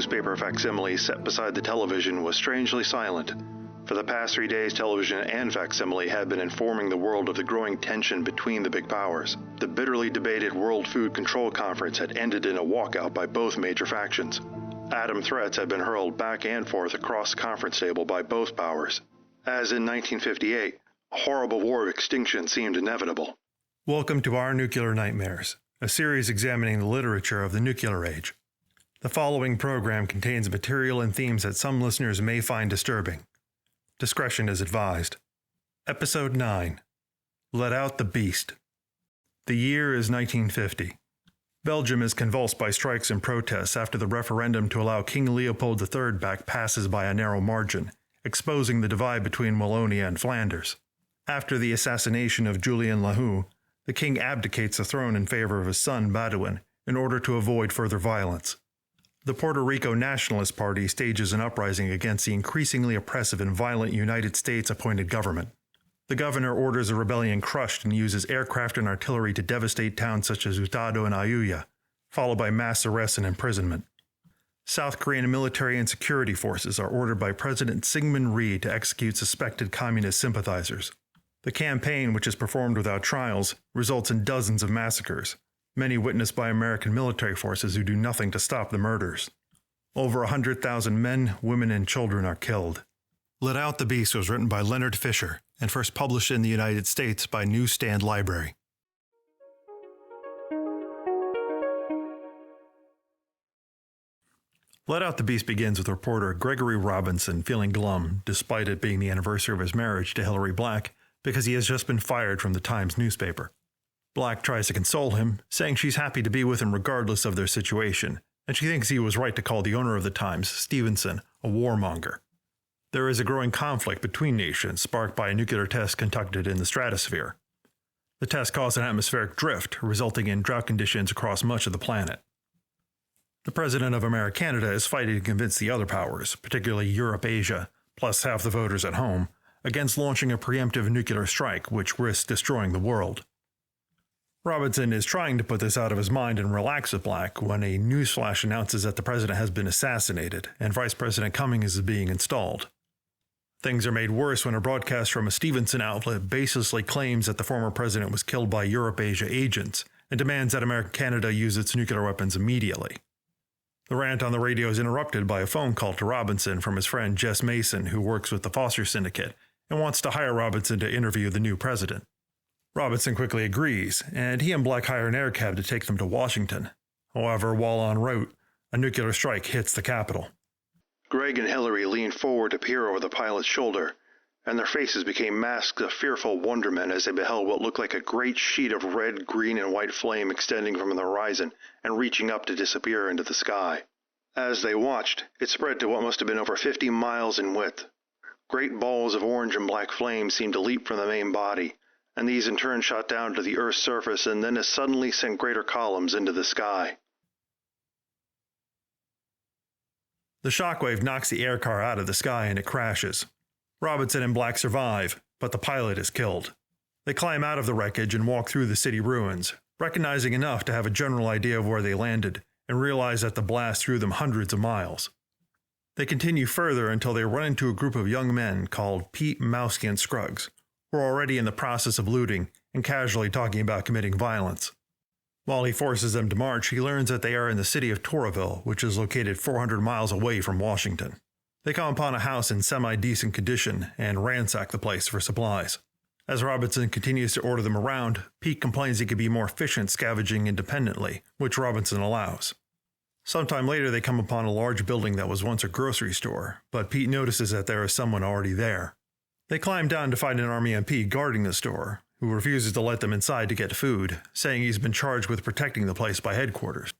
newspaper facsimile set beside the television was strangely silent. For the past 3 days, television and facsimile had been informing the world of the growing tension between the big powers. The bitterly debated World Food Control Conference had ended in a walkout by both major factions. Atom threats had been hurled back and forth across the conference table by both powers. As in 1958, a horrible war of extinction seemed inevitable. Welcome to Our Nuclear Nightmares, a series examining the literature of the nuclear age. The following program contains material and themes that some listeners may find disturbing. Discretion is advised. Episode 9. Let Out the Beast. The year is 1950. Belgium is convulsed by strikes and protests after the referendum to allow King Leopold III back passes by a narrow margin, exposing the divide between Wallonia and Flanders. After the assassination of Julian Lahou, the king abdicates the throne in favor of his son Baudouin in order to avoid further violence. The Puerto Rico Nationalist Party stages an uprising against the increasingly oppressive and violent United States-appointed government. The governor orders a rebellion crushed and uses aircraft and artillery to devastate towns such as Hurtado and Ayuya, followed by mass arrests and imprisonment. South Korean military and security forces are ordered by President Syngman Rhee to execute suspected communist sympathizers. The campaign, which is performed without trials, results in dozens of massacres, many witnessed by American military forces who do nothing to stop the murders. Over 100,000 men, women, and children are killed. Let Out the Beast was written by Leonard Fisher and first published in the United States by Newsstand Library. Let Out the Beast begins with reporter Gregory Robinson feeling glum, despite it being the anniversary of his marriage to Hilary Black, because he has just been fired from the Times newspaper. Black tries to console him, saying she's happy to be with him regardless of their situation, and she thinks he was right to call the owner of the Times, Stevenson, a warmonger. There is a growing conflict between nations sparked by a nuclear test conducted in the stratosphere. The test caused an atmospheric drift, resulting in drought conditions across much of the planet. The president of America-Canada is fighting to convince the other powers, particularly Europe-Asia, plus half the voters at home, against launching a preemptive nuclear strike which risks destroying the world. Robinson is trying to put this out of his mind and relax with Black when a newsflash announces that the president has been assassinated and Vice President Cummings is being installed. Things are made worse when a broadcast from a Stevenson outlet baselessly claims that the former president was killed by Europe-Asia agents and demands that America-Canada use its nuclear weapons immediately. The rant on the radio is interrupted by a phone call to Robinson from his friend Jess Mason, who works with the Foster Syndicate and wants to hire Robinson to interview the new president. Robinson quickly agrees, and he and Black hire an air cab to take them to Washington. However, while en route, a nuclear strike hits the capital. Greg and Hillary leaned forward to peer over the pilot's shoulder, and their faces became masks of fearful wonderment as they beheld what looked like a great sheet of red, green, and white flame extending from the horizon and reaching up to disappear into the sky. As they watched, it spread to what must have been over 50 miles in width. Great balls of orange and black flame seemed to leap from the main body, and these in turn shot down to the Earth's surface and then as suddenly sent greater columns into the sky. The shockwave knocks the aircar out of the sky and it crashes. Robinson and Black survive, but the pilot is killed. They climb out of the wreckage and walk through the city ruins, recognizing enough to have a general idea of where they landed and realize that the blast threw them hundreds of miles. They continue further until they run into a group of young men called Pete, Mowsky, and Scruggs, who are already in the process of looting and casually talking about committing violence. While he forces them to march, he learns that they are in the city of Toroville, which is located 400 miles away from Washington. They come upon a house in semi-decent condition and ransack the place for supplies. As Robinson continues to order them around, Pete complains he could be more efficient scavenging independently, which Robinson allows. Sometime later they come upon a large building that was once a grocery store, but Pete notices that there is someone already there. They climb down to find an Army MP guarding the store, who refuses to let them inside to get food, saying he's been charged with protecting the place by headquarters.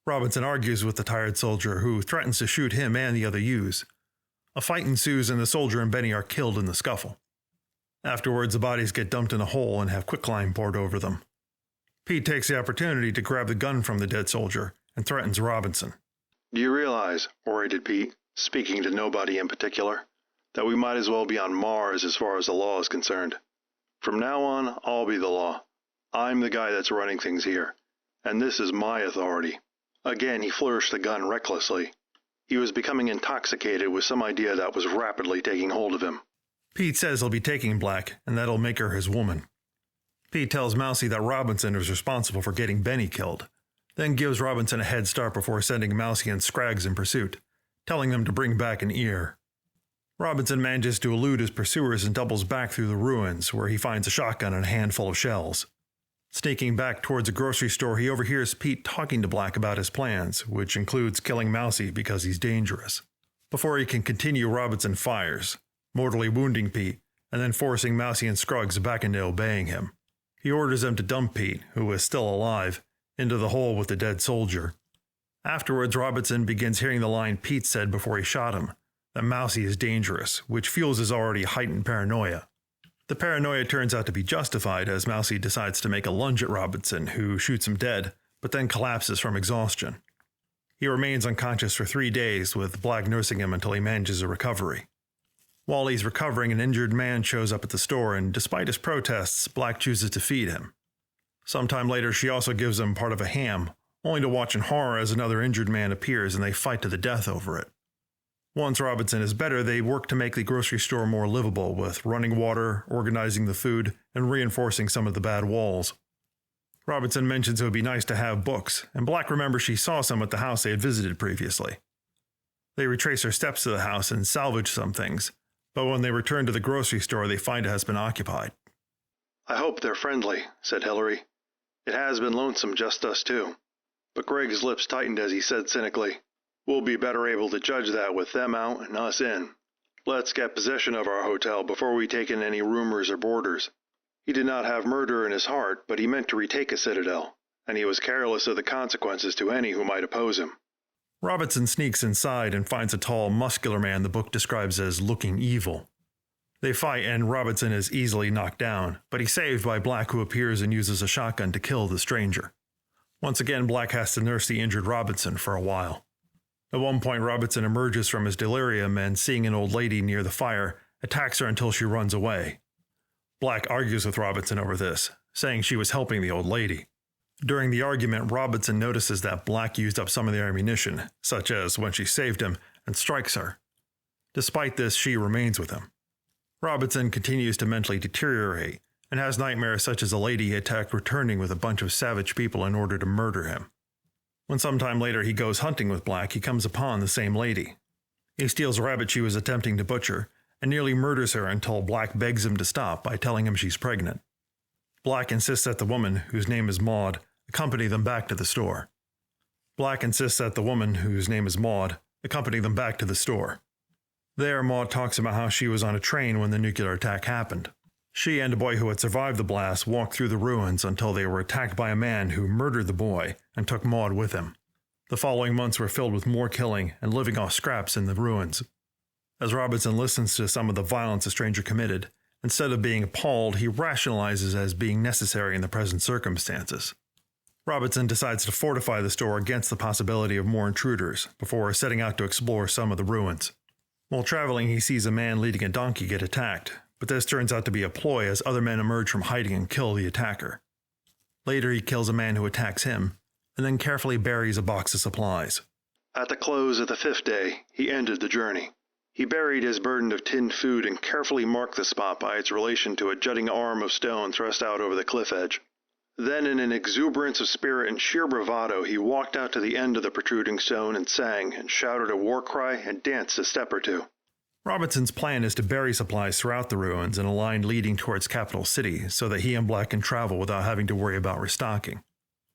Robinson argues with the tired soldier, who threatens to shoot him and the other youths. A fight ensues and the soldier and Benny are killed in the scuffle. Afterwards, the bodies get dumped in a hole and have quicklime poured over them. Pete takes the opportunity to grab the gun from the dead soldier and threatens Robinson. "Do you realize," orated Pete, speaking to nobody in particular, "that we might as well be on Mars as far as the law is concerned? From now on, I'll be the law. I'm the guy that's running things here, and this is my authority." Again, he flourished the gun recklessly. He was becoming intoxicated with some idea that was rapidly taking hold of him. Pete says he'll be taking Black, and that'll make her his woman. Pete tells Mousy that Robinson is responsible for getting Benny killed, then gives Robinson a head start before sending Mousy and Scraggs in pursuit, telling them to bring back an ear. Robinson manages to elude his pursuers and doubles back through the ruins, where he finds a shotgun and a handful of shells. Sneaking back towards a grocery store, he overhears Pete talking to Black about his plans, which includes killing Mousy because he's dangerous. Before he can continue, Robinson fires, mortally wounding Pete, and then forcing Mousy and Scruggs back into obeying him. He orders them to dump Pete, who is still alive, into the hole with the dead soldier. Afterwards, Robinson begins hearing the line Pete said before he shot him, that Mousy is dangerous, which fuels his already heightened paranoia. The paranoia turns out to be justified as Mousy decides to make a lunge at Robinson, who shoots him dead, but then collapses from exhaustion. He remains unconscious for 3 days, with Black nursing him until he manages a recovery. While he's recovering, an injured man shows up at the store, and despite his protests, Black chooses to feed him. Sometime later, she also gives him part of a ham, only to watch in horror as another injured man appears and they fight to the death over it. Once Robinson is better, they work to make the grocery store more livable, with running water, organizing the food, and reinforcing some of the bad walls. Robinson mentions it would be nice to have books, and Black remembers she saw some at the house they had visited previously. They retrace their steps to the house and salvage some things, but when they return to the grocery store, they find it has been occupied. "I hope they're friendly," said Hillary. "It has been lonesome, just us two." But Greg's lips tightened as he said cynically, "We'll be better able to judge that with them out and us in. Let's get possession of our hotel before we take in any rumors or boarders." He did not have murder in his heart, but he meant to retake a citadel, and he was careless of the consequences to any who might oppose him. Robinson sneaks inside and finds a tall, muscular man the book describes as looking evil. They fight and Robinson is easily knocked down, but he's saved by Black, who appears and uses a shotgun to kill the stranger. Once again, Black has to nurse the injured Robinson for a while. At one point, Robinson emerges from his delirium and, seeing an old lady near the fire, attacks her until she runs away. Black argues with Robinson over this, saying she was helping the old lady. During the argument, Robinson notices that Black used up some of their ammunition, such as when she saved him, and strikes her. Despite this, she remains with him. Robinson continues to mentally deteriorate, and has nightmares such as a lady he attacked returning with a bunch of savage people in order to murder him. When sometime later he goes hunting with Black, he comes upon the same lady. He steals a rabbit she was attempting to butcher, and nearly murders her until Black begs him to stop by telling him she's pregnant. Black insists that the woman, whose name is Maud, accompany them back to the store. Black insists that the woman, whose name is Maud, accompany them back to the store. There, Maud talks about how she was on a train when the nuclear attack happened. She and a boy who had survived the blast walked through the ruins until they were attacked by a man who murdered the boy and took Maud with him. The following months were filled with more killing and living off scraps in the ruins. As Robinson listens to some of the violence the stranger committed, instead of being appalled, he rationalizes as being necessary in the present circumstances. Robinson decides to fortify the store against the possibility of more intruders before setting out to explore some of the ruins. While traveling, he sees a man leading a donkey get attacked, but this turns out to be a ploy as other men emerge from hiding and kill the attacker. Later, he kills a man who attacks him, and then carefully buries a box of supplies. At the close of the 5th day, he ended the journey. He buried his burden of tinned food and carefully marked the spot by its relation to a jutting arm of stone thrust out over the cliff edge. Then, in an exuberance of spirit and sheer bravado, he walked out to the end of the protruding stone and sang and shouted a war cry and danced a step or two. Robinson's plan is to bury supplies throughout the ruins in a line leading towards Capital City so that he and Black can travel without having to worry about restocking.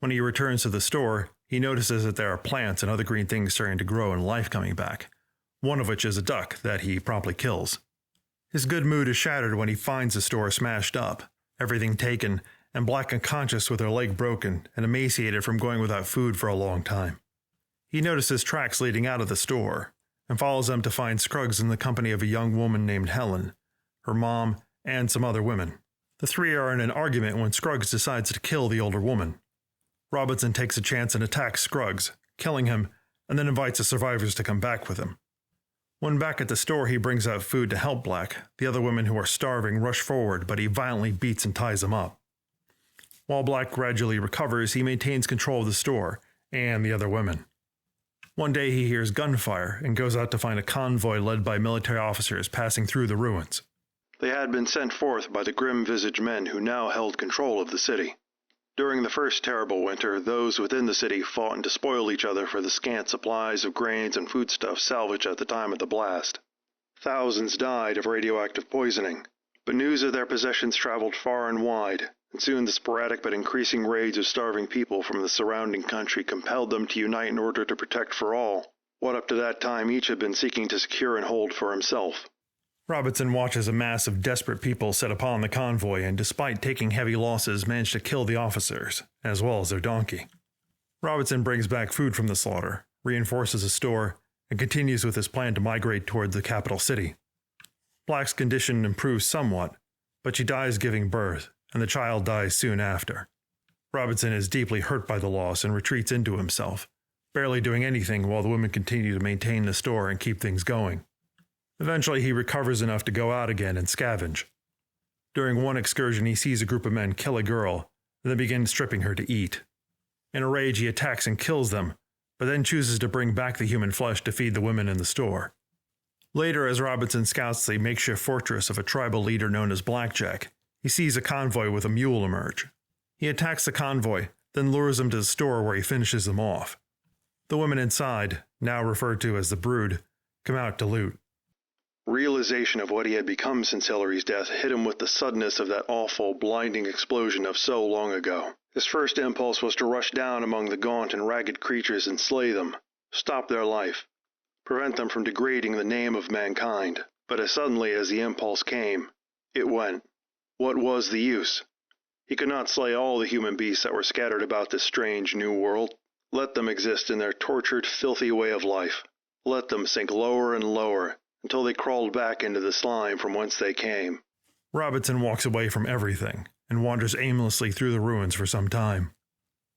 When he returns to the store, he notices that there are plants and other green things starting to grow and life coming back, one of which is a duck that he promptly kills. His good mood is shattered when he finds the store smashed up, everything taken, and Black unconscious with her leg broken and emaciated from going without food for a long time. He notices tracks leading out of the store, and follows them to find Scruggs in the company of a young woman named Helen, her mom, and some other women. The three are in an argument when Scruggs decides to kill the older woman. Robinson takes a chance and attacks Scruggs, killing him, and then invites the survivors to come back with him. When back at the store, he brings out food to help Black. The other women who are starving rush forward, but he violently beats and ties them up. While Black gradually recovers, he maintains control of the store and the other women. One day he hears gunfire and goes out to find a convoy led by military officers passing through the ruins. They had been sent forth by the grim-visaged men who now held control of the city. During the first terrible winter, those within the city fought and despoiled each other for the scant supplies of grains and foodstuffs salvaged at the time of the blast. Thousands died of radioactive poisoning, but news of their possessions traveled far and wide, and soon the sporadic but increasing raids of starving people from the surrounding country compelled them to unite in order to protect for all what up to that time each had been seeking to secure and hold for himself. Robinson watches a mass of desperate people set upon the convoy and, despite taking heavy losses, manage to kill the officers, as well as their donkey. Robinson brings back food from the slaughter, reinforces a store, and continues with his plan to migrate toward the capital city. Black's condition improves somewhat, but she dies giving birth, and the child dies soon after. Robinson is deeply hurt by the loss and retreats into himself, barely doing anything while the women continue to maintain the store and keep things going. Eventually, he recovers enough to go out again and scavenge. During one excursion, he sees a group of men kill a girl, and then begin stripping her to eat. In a rage, he attacks and kills them, but then chooses to bring back the human flesh to feed the women in the store. Later, as Robinson scouts the makeshift fortress of a tribal leader known as Blackjack, he sees a convoy with a mule emerge. He attacks the convoy, then lures them to the store where he finishes them off. The women inside, now referred to as the Brood, come out to loot. Realization of what he had become since Hillary's death hit him with the suddenness of that awful, blinding explosion of so long ago. His first impulse was to rush down among the gaunt and ragged creatures and slay them, stop their life, prevent them from degrading the name of mankind. But as suddenly as the impulse came, it went. What was the use? He could not slay all the human beasts that were scattered about this strange new world. Let them exist in their tortured, filthy way of life. Let them sink lower and lower, until they crawled back into the slime from whence they came. Robinson walks away from everything and wanders aimlessly through the ruins for some time.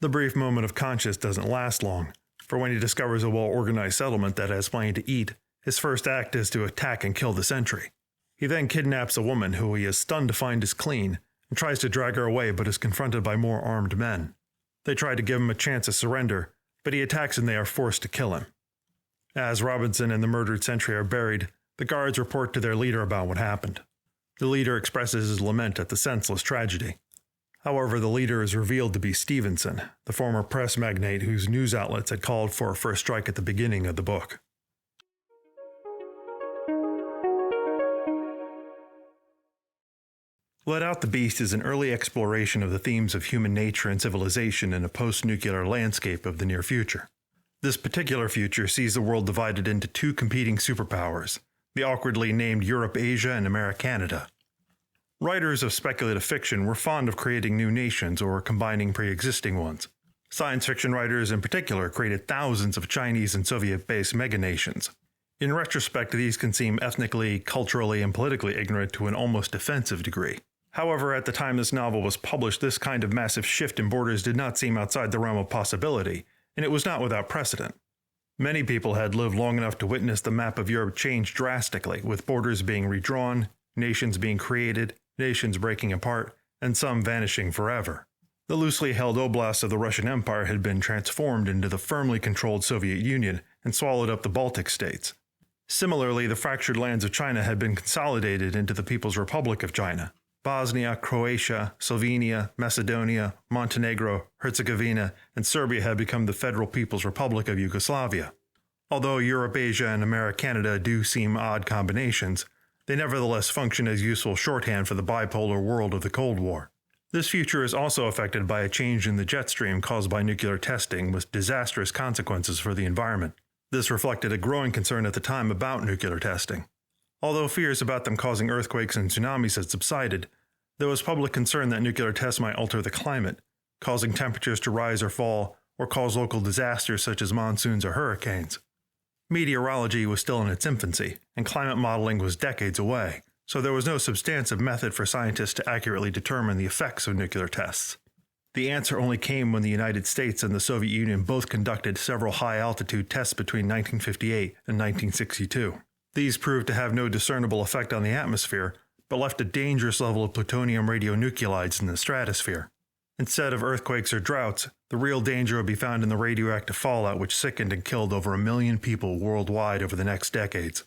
The brief moment of conscience doesn't last long, for when he discovers a well-organized settlement that has plenty to eat, his first act is to attack and kill the sentry. He then kidnaps a woman who he is stunned to find is clean, and tries to drag her away but is confronted by more armed men. They try to give him a chance to surrender, but he attacks and they are forced to kill him. As Robinson and the murdered sentry are buried, the guards report to their leader about what happened. The leader expresses his lament at the senseless tragedy. However, the leader is revealed to be Stevenson, the former press magnate whose news outlets had called for a first strike at the beginning of the book. Let Out the Beast is an early exploration of the themes of human nature and civilization in a post-nuclear landscape of the near future. This particular future sees the world divided into two competing superpowers, the awkwardly named Europe-Asia and Americanada. Writers of speculative fiction were fond of creating new nations or combining pre-existing ones. Science fiction writers in particular created thousands of Chinese and Soviet-based meganations. In retrospect, these can seem ethnically, culturally, and politically ignorant to an almost offensive degree. However, at the time this novel was published, this kind of massive shift in borders did not seem outside the realm of possibility, and it was not without precedent. Many people had lived long enough to witness the map of Europe change drastically, with borders being redrawn, nations being created, nations breaking apart, and some vanishing forever. The loosely held oblasts of the Russian Empire had been transformed into the firmly controlled Soviet Union and swallowed up the Baltic states. Similarly, the fractured lands of China had been consolidated into the People's Republic of China. Bosnia, Croatia, Slovenia, Macedonia, Montenegro, Herzegovina, and Serbia had become the Federal People's Republic of Yugoslavia. Although Europe, Asia, and Americanada do seem odd combinations, they nevertheless function as useful shorthand for the bipolar world of the Cold War. This future is also affected by a change in the jet stream caused by nuclear testing with disastrous consequences for the environment. This reflected a growing concern at the time about nuclear testing. Although fears about them causing earthquakes and tsunamis had subsided, there was public concern that nuclear tests might alter the climate, causing temperatures to rise or fall, or cause local disasters such as monsoons or hurricanes. Meteorology was still in its infancy, and climate modeling was decades away, so there was no substantive method for scientists to accurately determine the effects of nuclear tests. The answer only came when the United States and the Soviet Union both conducted several high-altitude tests between 1958 and 1962. These proved to have no discernible effect on the atmosphere, but left a dangerous level of plutonium radionuclides in the stratosphere. Instead of earthquakes or droughts, the real danger would be found in the radioactive fallout which sickened and killed over 1 million people worldwide over the next decades.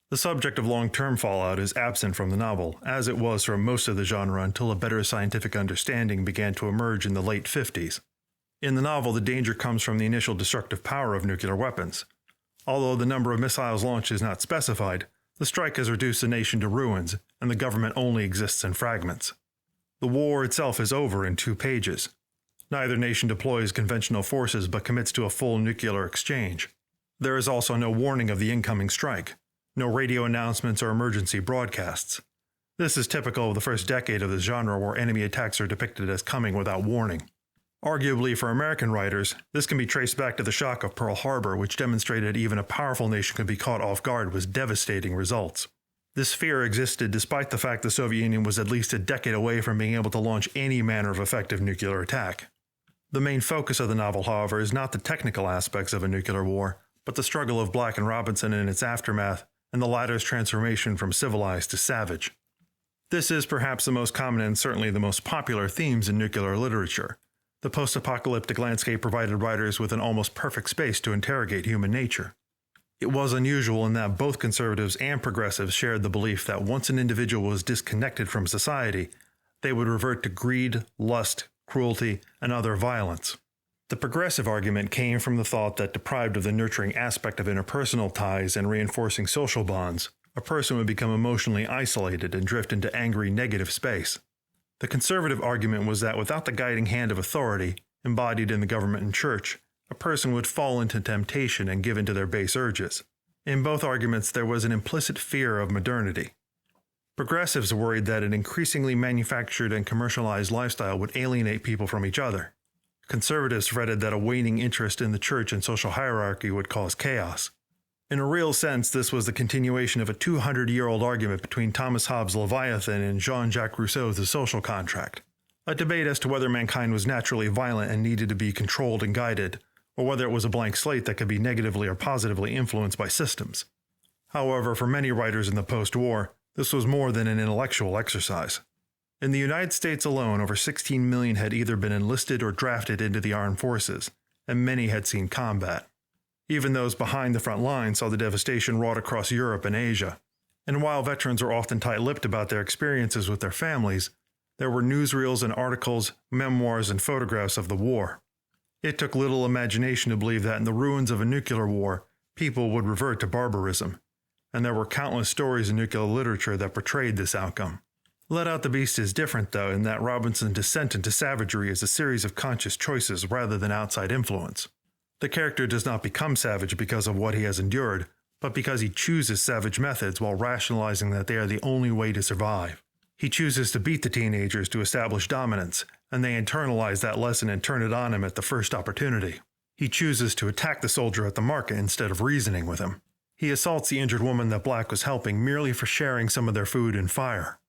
The subject of long-term fallout is absent from the novel, as it was from most of the genre until a better scientific understanding began to emerge in the late 50s. In the novel, the danger comes from the initial destructive power of nuclear weapons. Although the number of missiles launched is not specified, the strike has reduced the nation to ruins, and the government only exists in fragments. The war itself is over in 2 pages. Neither nation deploys conventional forces but commits to a full nuclear exchange. There is also no warning of the incoming strike, no radio announcements or emergency broadcasts. This is typical of the first decade of the genre where enemy attacks are depicted as coming without warning. Arguably for American writers, this can be traced back to the shock of Pearl Harbor, which demonstrated even a powerful nation could be caught off guard with devastating results. This fear existed despite the fact the Soviet Union was at least a decade away from being able to launch any manner of effective nuclear attack. The main focus of the novel, however, is not the technical aspects of a nuclear war, but the struggle of Black and Robinson in its aftermath, and the latter's transformation from civilized to savage. This is perhaps the most common and certainly the most popular themes in nuclear literature. The post-apocalyptic landscape provided writers with an almost perfect space to interrogate human nature. It was unusual in that both conservatives and progressives shared the belief that once an individual was disconnected from society, they would revert to greed, lust, cruelty, and other violence. The progressive argument came from the thought that deprived of the nurturing aspect of interpersonal ties and reinforcing social bonds, a person would become emotionally isolated and drift into angry negative space. The conservative argument was that without the guiding hand of authority, embodied in the government and church, a person would fall into temptation and give in to their base urges. In both arguments, there was an implicit fear of modernity. Progressives worried that an increasingly manufactured and commercialized lifestyle would alienate people from each other. Conservatives fretted that a waning interest in the church and social hierarchy would cause chaos. In a real sense, this was the continuation of a 200-year-old argument between Thomas Hobbes' Leviathan and Jean-Jacques Rousseau's The Social Contract, a debate as to whether mankind was naturally violent and needed to be controlled and guided, or whether it was a blank slate that could be negatively or positively influenced by systems. However, for many writers in the post-war, this was more than an intellectual exercise. In the United States alone, over 16 million had either been enlisted or drafted into the armed forces, and many had seen combat. Even those behind the front lines saw the devastation wrought across Europe and Asia. And while veterans were often tight-lipped about their experiences with their families, there were newsreels and articles, memoirs, and photographs of the war. It took little imagination to believe that in the ruins of a nuclear war, people would revert to barbarism, and there were countless stories in nuclear literature that portrayed this outcome. Let Out the Beast is different, though, in that Robinson's descent into savagery is a series of conscious choices rather than outside influence. The character does not become savage because of what he has endured, but because he chooses savage methods while rationalizing that they are the only way to survive. He chooses to beat the teenagers to establish dominance, and they internalize that lesson and turn it on him at the first opportunity. He chooses to attack the soldier at the market instead of reasoning with him. He assaults the injured woman that Black was helping merely for sharing some of their food and fire.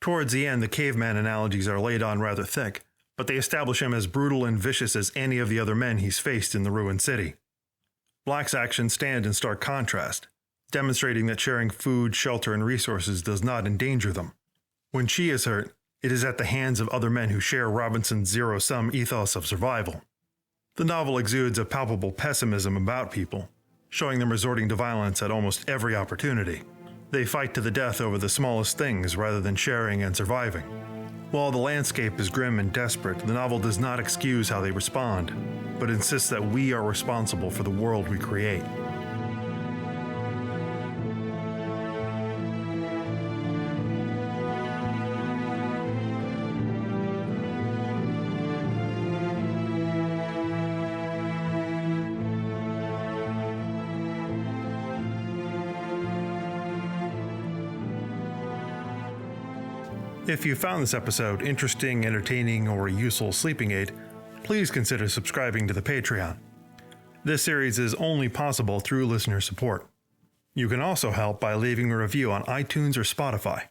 Towards the end, the caveman analogies are laid on rather thick, but they establish him as brutal and vicious as any of the other men he's faced in the ruined city. Black's actions stand in stark contrast, demonstrating that sharing food, shelter, and resources does not endanger them. When she is hurt, it is at the hands of other men who share Robinson's zero-sum ethos of survival. The novel exudes a palpable pessimism about people, showing them resorting to violence at almost every opportunity. They fight to the death over the smallest things rather than sharing and surviving. While the landscape is grim and desperate, the novel does not excuse how they respond, but insists that we are responsible for the world we create. If you found this episode interesting, entertaining, or a useful sleeping aid, please consider subscribing to the Patreon. This series is only possible through listener support. You can also help by leaving a review on iTunes or Spotify.